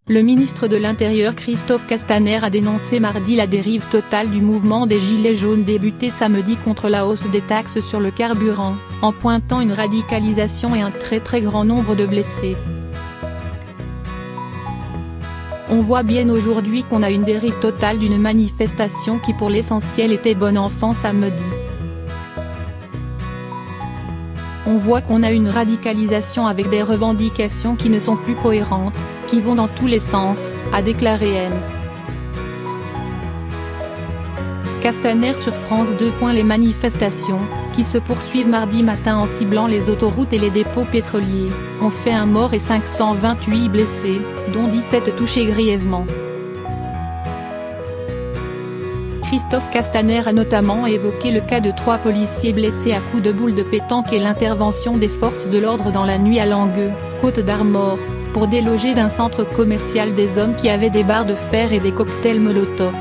Le ministre de l'Intérieur Christophe Castaner a dénoncé mardi la dérive totale du mouvement des Gilets jaunes débuté samedi contre la hausse des taxes sur le carburant, en pointant une radicalisation et un très grand nombre de blessés. On voit bien aujourd'hui qu'on a une dérive totale d'une manifestation qui pour l'essentiel était bon enfant samedi. On voit qu'on a une radicalisation avec des revendications qui ne sont plus cohérentes, qui vont dans tous les sens, a déclaré M. Castaner sur France 2. Les manifestations, qui se poursuivent mardi matin en ciblant les autoroutes et les dépôts pétroliers, ont fait un mort et 528 blessés, dont 17 touchés grièvement. Christophe Castaner a notamment évoqué le cas de 3 policiers blessés à coups de boule de pétanque et l'intervention des forces de l'ordre dans la nuit à Langueux, Côte d'Armor, pour déloger d'un centre commercial des hommes qui avaient des barres de fer et des cocktails Molotov.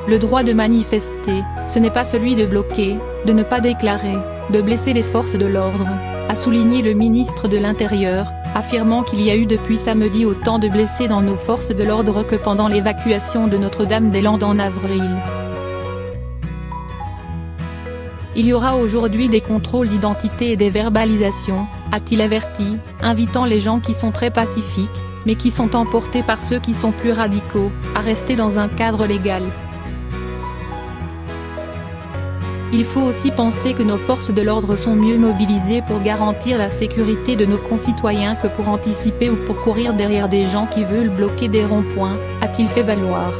Le droit de manifester, ce n'est pas celui de bloquer, de ne pas déclarer, de blesser les forces de l'ordre, a souligné le ministre de l'Intérieur, affirmant qu'il y a eu depuis samedi autant de blessés dans nos forces de l'ordre que pendant l'évacuation de Notre-Dame-des-Landes en avril. Il y aura aujourd'hui des contrôles d'identité et des verbalisations, a-t-il averti, invitant les gens qui sont très pacifiques, mais qui sont emportés par ceux qui sont plus radicaux, à rester dans un cadre légal. Il faut aussi penser que nos forces de l'ordre sont mieux mobilisées pour garantir la sécurité de nos concitoyens que pour anticiper ou pour courir derrière des gens qui veulent bloquer des ronds-points, a-t-il fait valoir.